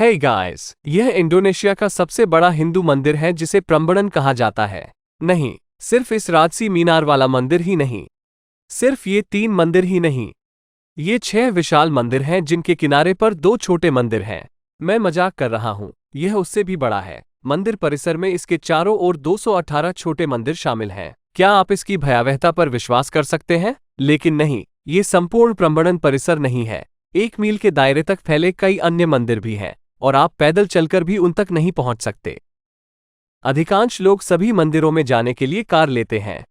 Hey guys, यह Indonesia का सबसे बड़ा हिंदू मंदिर है जिसे प्रम्बडन कहा जाता है। नहीं, सिर्फ इस राजसी मीनार वाला मंदिर ही नहीं, सिर्फ ये 3 मंदिर ही नहीं, ये 6 विशाल मंदिर हैं जिनके किनारे पर 2 छोटे मंदिर हैं। मैं मजाक कर रहा हूँ, यह उससे भी बड़ा है। मंदिर परिसर में इसके चारों ओर 218 छोटे मंदिर शामिल हैं। क्या आप इसकी भयावहता पर विश्वास कर सकते हैं? लेकिन नहीं, ये संपूर्ण प्रम्बडन परिसर नहीं है। 1 मील के दायरे तक फैले कई अन्य मंदिर भी हैं और आप पैदल चलकर भी उन तक नहीं पहुंच सकते। अधिकांश लोग सभी मंदिरों में जाने के लिए कार लेते हैं।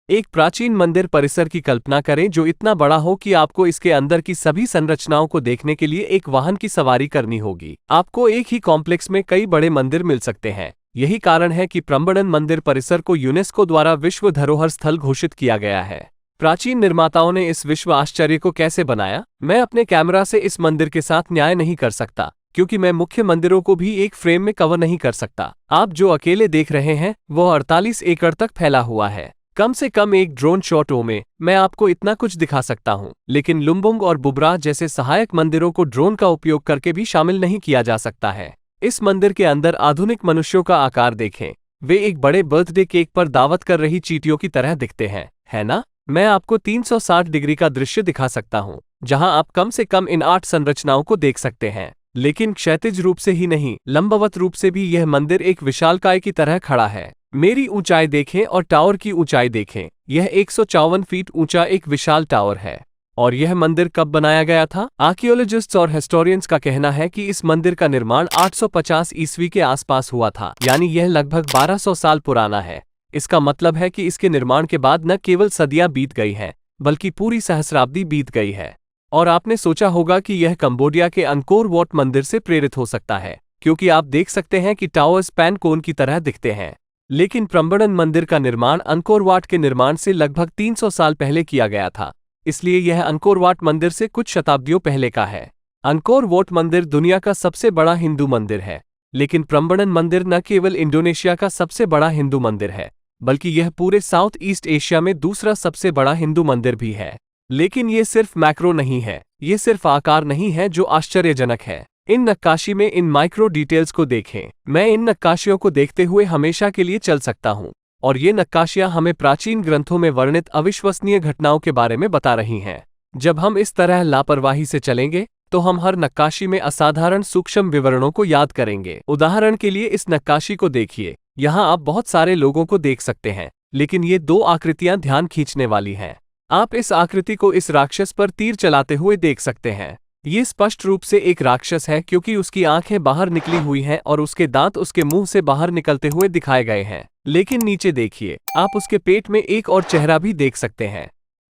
एक प्राचीन मंदिर परिसर की कल्पना करें जो इतना बड़ा हो कि आपको इसके अंदर की सभी संरचनाओं को देखने के लिए एक वाहन की सवारी करनी होगी। आपको एक ही कॉम्प्लेक्स में कई बड़े मंदिर मिल सकते हैं। यही कारण है कि प्रम्बडन मंदिर परिसर को यूनेस्को द्वारा विश्व धरोहर स्थल घोषित किया गया है। प्राचीन निर्माताओं ने इस विश्व आश्चर्य को कैसे बनाया? मैं अपने कैमरा से इस मंदिर के साथ न्याय नहीं कर सकता, क्योंकि मैं मुख्य मंदिरों को भी एक फ्रेम में कवर नहीं कर सकता। आप जो अकेले देख रहे हैं वह 48 एकड़ तक फैला हुआ है। कम से कम एक ड्रोन शॉटों में मैं आपको इतना कुछ दिखा सकता हूं, लेकिन लुम्बुंग और बुबरा जैसे सहायक मंदिरों को ड्रोन का उपयोग करके भी शामिल नहीं किया जा सकता है। इस मंदिर के अंदर आधुनिक मनुष्यों का आकार देखें। वे एक बड़े बर्थडे केक पर दावत कर रही चींटियों की तरह दिखते हैं, है ना? मैं आपको 360 डिग्री का दृश्य दिखा सकता हूं, जहां आप कम से कम इन 8 संरचनाओं को देख सकते हैं। लेकिन क्षैतिज रूप से ही नहीं, लंबवत रूप से भी यह मंदिर एक विशालकाय की तरह खड़ा है। मेरी ऊंचाई देखें और टावर की ऊंचाई देखें। यह 154 फीट ऊंचा एक विशाल टावर है। और यह मंदिर कब बनाया गया था? आर्कियोलॉजिस्ट्स और हिस्टोरियंस का कहना है कि इस मंदिर का निर्माण 850 ईस्वी के आसपास हुआ था, यानी यह लगभग 1200 साल पुराना है। इसका मतलब है कि इसके निर्माण के बाद न केवल सदियां बीत गई हैं, बल्कि पूरी सहस्राब्दी बीत गई है। और आपने सोचा होगा कि यह कंबोडिया के अंकोर वॉट मंदिर से प्रेरित हो सकता है, क्योंकि आप देख सकते हैं कि टावर्स पैन कोन की तरह दिखते हैं। लेकिन प्रम्बडन मंदिर का निर्माण अंकोर वाट के निर्माण से लगभग 300 साल पहले किया गया था, इसलिए यह अंकोर वाट मंदिर से कुछ शताब्दियों पहले का है। अंकोर वॉट मंदिर दुनिया का सबसे बड़ा हिंदू मंदिर है, लेकिन प्रम्बडन मंदिर न केवल इंडोनेशिया का सबसे बड़ा हिंदू मंदिर है, बल्कि यह पूरे साउथ ईस्ट एशिया में दूसरा सबसे बड़ा हिंदू मंदिर भी है। लेकिन ये सिर्फ मैक्रो नहीं है, ये सिर्फ आकार नहीं है जो आश्चर्यजनक है। इन नक्काशी में इन माइक्रो डिटेल्स को देखें। मैं इन नक्काशियों को देखते हुए हमेशा के लिए चल सकता हूं, और ये नक्काशियां हमें प्राचीन ग्रंथों में वर्णित अविश्वसनीय घटनाओं के बारे में बता रही हैं। जब हम इस तरह लापरवाही से चलेंगे तो हम हर नक्काशी में असाधारण सूक्ष्म विवरणों को याद करेंगे। उदाहरण के लिए इस नक्काशी को देखिए। यहाँ आप बहुत सारे लोगों को देख सकते हैं, लेकिन ये 2 आकृतियां ध्यान खींचने वाली हैं। आप इस आकृति को इस राक्षस पर तीर चलाते हुए देख सकते हैं। ये स्पष्ट रूप से एक राक्षस है, क्योंकि उसकी आंखें बाहर निकली हुई हैं और उसके दांत उसके मुंह से बाहर निकलते हुए दिखाए गए हैं। लेकिन नीचे देखिए, आप उसके पेट में एक और चेहरा भी देख सकते हैं।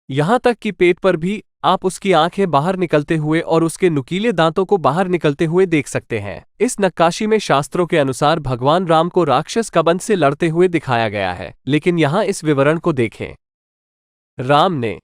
यहाँ तक कि पेट पर भी आप उसकी आंखें बाहर निकलते हुए और उसके नुकीले दांतों को बाहर निकलते हुए देख सकते हैं। इस नक्काशी में शास्त्रों के अनुसार भगवान राम को राक्षस कबंध से लड़ते हुए दिखाया गया है। लेकिन यहाँ इस विवरण को देखें। राम ने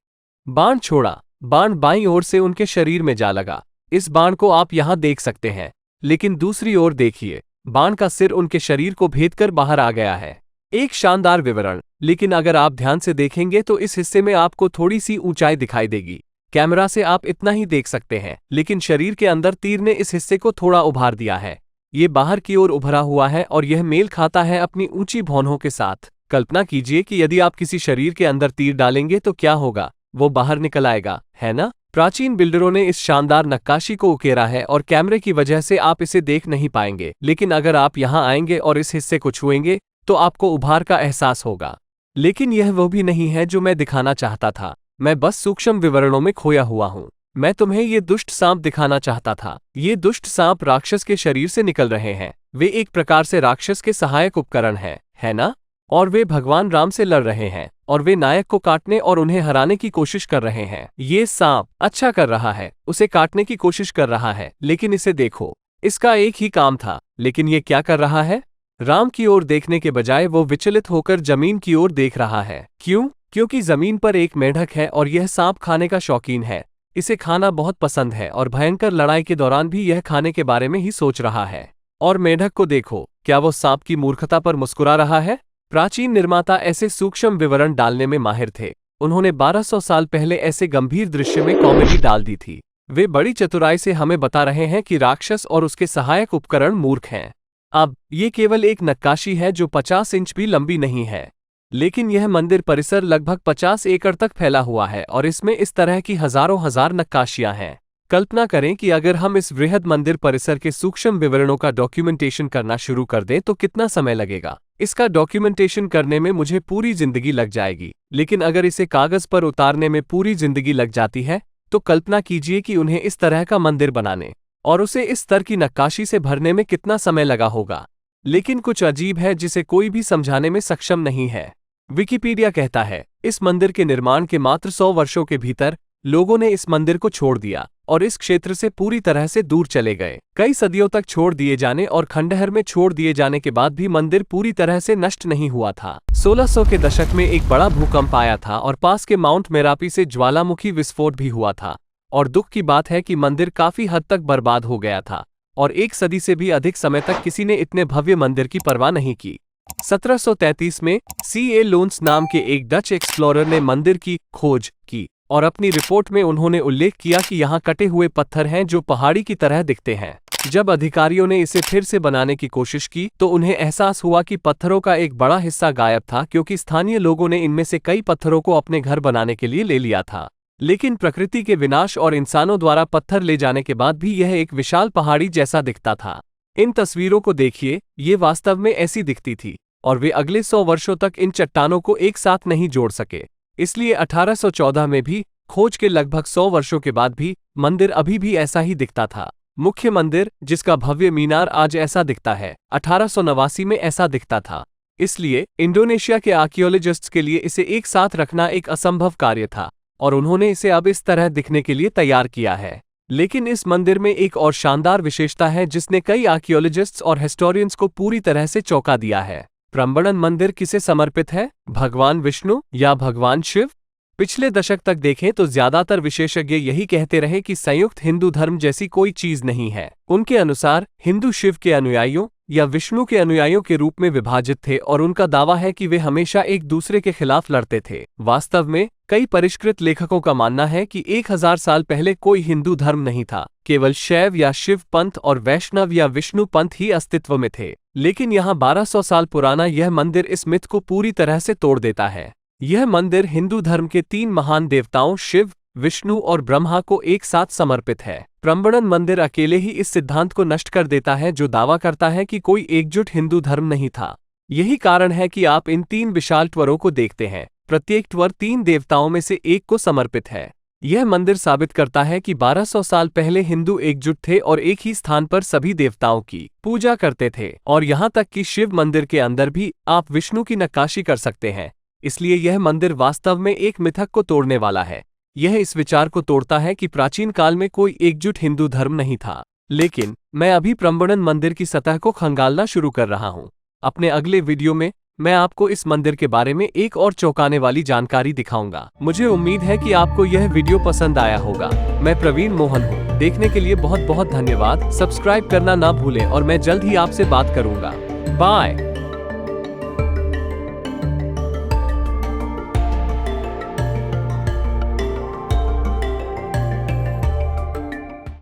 बाण छोड़ा, बाण बाईं ओर से उनके शरीर में जा लगा। इस बाण को आप यहाँ देख सकते हैं, लेकिन दूसरी ओर देखिए, बाण का सिर उनके शरीर को भेदकर बाहर आ गया है। एक शानदार विवरण, लेकिन अगर आप ध्यान से देखेंगे तो इस हिस्से में आपको थोड़ी सी ऊंचाई दिखाई देगी। कैमरा से आप इतना ही देख सकते हैं, लेकिन शरीर के अंदर तीर ने इस हिस्से को थोड़ा उभार दिया है। ये बाहर की ओर उभरा हुआ है और यह मेल खाता है अपनी ऊंची भौहों के साथ। कल्पना कीजिए कि यदि आप किसी शरीर के अंदर तीर डालेंगे तो क्या होगा? वो बाहर निकल आएगा, है ना? प्राचीन बिल्डरों ने इस शानदार नक्काशी को उकेरा है और कैमरे की वजह से आप इसे देख नहीं पाएंगे, लेकिन अगर आप यहाँ आएंगे और इस हिस्से को छुएंगे तो आपको उभार का एहसास होगा। लेकिन यह वो भी नहीं है जो मैं दिखाना चाहता था। मैं बस सूक्ष्म विवरणों में खोया हुआ हूँ। मैं तुम्हें ये दुष्ट सांप दिखाना चाहता था। ये दुष्ट सांप राक्षस के शरीर से निकल रहे हैं। वे एक प्रकार से राक्षस के सहायक उपकरण हैं, है ना? और वे भगवान राम से लड़ रहे हैं, और वे नायक को काटने और उन्हें हराने की कोशिश कर रहे हैं। ये सांप अच्छा कर रहा है, उसे काटने की कोशिश कर रहा है, लेकिन इसे देखो, इसका एक ही काम था। लेकिन ये क्या कर रहा है? राम की ओर देखने के बजाय वो विचलित होकर जमीन की ओर देख रहा है। क्यों? क्योंकि जमीन पर एक मेंढक है और यह सांप खाने का शौकीन है। इसे खाना बहुत पसंद है और भयंकर लड़ाई के दौरान भी यह खाने के बारे में ही सोच रहा है। और मेंढक को देखो, क्या वो सांप की मूर्खता पर मुस्कुरा रहा है? प्राचीन निर्माता ऐसे सूक्ष्म विवरण डालने में माहिर थे। उन्होंने 1200 साल पहले ऐसे गंभीर दृश्य में कॉमेडी डाल दी थी। वे बड़ी चतुराई से हमें बता रहे हैं कि राक्षस और उसके सहायक उपकरण मूर्ख हैं। अब ये केवल एक नक्काशी है जो 50 इंच भी लंबी नहीं है, लेकिन यह मंदिर परिसर लगभग 50 एकड़ तक फैला हुआ है और इसमें इस तरह की हजारों हजार नक्काशियां हैं। कल्पना करें कि अगर हम इस वृहद मंदिर परिसर के सूक्ष्म विवरणों का डॉक्यूमेंटेशन करना शुरू कर दें तो कितना समय लगेगा। इसका डॉक्यूमेंटेशन करने में मुझे पूरी जिंदगी लग जाएगी, लेकिन अगर इसे कागज पर उतारने में पूरी जिंदगी लग जाती है तो कल्पना कीजिए कि उन्हें इस तरह का मंदिर बनाने और उसे इस स्तर की नक्काशी से भरने में कितना समय लगा होगा। लेकिन कुछ अजीब है जिसे कोई भी समझाने में सक्षम नहीं है। विकिपीडिया कहता है, इस मंदिर के निर्माण के मात्र 100 वर्षों के भीतर लोगों ने इस मंदिर को छोड़ दिया और इस क्षेत्र से पूरी तरह से दूर चले गए। कई सदियों तक छोड़ दिए जाने और खंडहर में छोड़ दिए जाने के बाद भी मंदिर पूरी तरह से नष्ट नहीं हुआ था। 1600 के दशक में एक बड़ा भूकंप आया था और पास के माउंट मेरापी से ज्वालामुखी विस्फोट भी हुआ था, और दुख की बात है कि मंदिर काफी हद तक बर्बाद हो गया था और एक सदी से भी अधिक समय तक किसी ने इतने भव्य मंदिर की परवाह नहीं की। 1733 में C.A. लोन्स नाम के एक डच एक्सप्लोरर ने मंदिर की खोज की और अपनी रिपोर्ट में उन्होंने उल्लेख किया कि यहाँ कटे हुए पत्थर हैं जो पहाड़ी की तरह दिखते हैं। जब अधिकारियों ने इसे फिर से बनाने की कोशिश की तो उन्हें एहसास हुआ कि पत्थरों का एक बड़ा हिस्सा गायब था, क्योंकि स्थानीय लोगों ने इनमें से कई पत्थरों को अपने घर बनाने के लिए ले लिया था। लेकिन प्रकृति के विनाश और इंसानों द्वारा पत्थर ले जाने के बाद भी यह एक विशाल पहाड़ी जैसा दिखता था। इन तस्वीरों को देखिए, ये वास्तव में ऐसी दिखती थी और वे अगले 100 वर्षों तक इन चट्टानों को एक साथ नहीं जोड़ सके। इसलिए 1814 में भी खोज के लगभग 100 वर्षों के बाद भी मंदिर अभी भी ऐसा ही दिखता था। मुख्य मंदिर, जिसका भव्य मीनार आज ऐसा दिखता है, 1889 में ऐसा दिखता था। इसलिए इंडोनेशिया के आर्कियोलॉजिस्ट्स के लिए इसे एक साथ रखना एक असंभव कार्य था और उन्होंने इसे अब इस तरह दिखने के लिए तैयार किया है। लेकिन इस मंदिर में एक और शानदार विशेषता है जिसने कई आर्कियोलॉजिस्ट्स और हिस्टोरियंस को पूरी तरह से चौंका दिया है। प्रम्बड़न मंदिर किसे समर्पित है? भगवान विष्णु या भगवान शिव? पिछले दशक तक देखें तो ज्यादातर विशेषज्ञ यही कहते रहे कि संयुक्त हिंदू धर्म जैसी कोई चीज नहीं है। उनके अनुसार हिंदू शिव के अनुयायियों या विष्णु के अनुयायियों के रूप में विभाजित थे और उनका दावा है कि वे हमेशा एक दूसरे के खिलाफ लड़ते थे। वास्तव में कई परिष्कृत लेखकों का मानना है कि 1000 साल पहले कोई हिंदू धर्म नहीं था, केवल शैव या शिव पंथ और वैष्णव या विष्णु पंथ ही अस्तित्व में थे। लेकिन यहाँ 1200 साल पुराना यह मंदिर इस मिथ को पूरी तरह से तोड़ देता है। यह मंदिर हिंदू धर्म के 3 महान देवताओं शिव, विष्णु और ब्रह्मा को एक साथ समर्पित है। प्रम्बड़न मंदिर अकेले ही इस सिद्धांत को नष्ट कर देता है जो दावा करता है कि कोई एकजुट हिंदू धर्म नहीं था। यही कारण है कि आप इन 3 विशाल ट्वरों को देखते हैं। प्रत्येक ट्वर 3 देवताओं में से एक को समर्पित है। यह मंदिर साबित करता है कि 1200 साल पहले हिंदू एकजुट थे और एक ही स्थान पर सभी देवताओं की पूजा करते थे, और यहाँ तक कि शिव मंदिर के अंदर भी आप विष्णु की नक्काशी कर सकते हैं। इसलिए यह मंदिर वास्तव में एक मिथक को तोड़ने वाला है। यह इस विचार को तोड़ता है कि प्राचीन काल में कोई एकजुट हिंदू धर्म नहीं था। लेकिन मैं अभी प्रम्बड़न मंदिर की सतह को खंगालना शुरू कर रहा हूँ। अपने अगले वीडियो में मैं आपको इस मंदिर के बारे में एक और चौंकाने वाली जानकारी दिखाऊंगा। मुझे उम्मीद है कि आपको यह वीडियो पसंद आया होगा। मैं प्रवीण मोहन हूँ। देखने के लिए बहुत बहुत धन्यवाद। सब्सक्राइब करना ना भूलें और मैं जल्द ही आपसे बात करूंगा। बाय।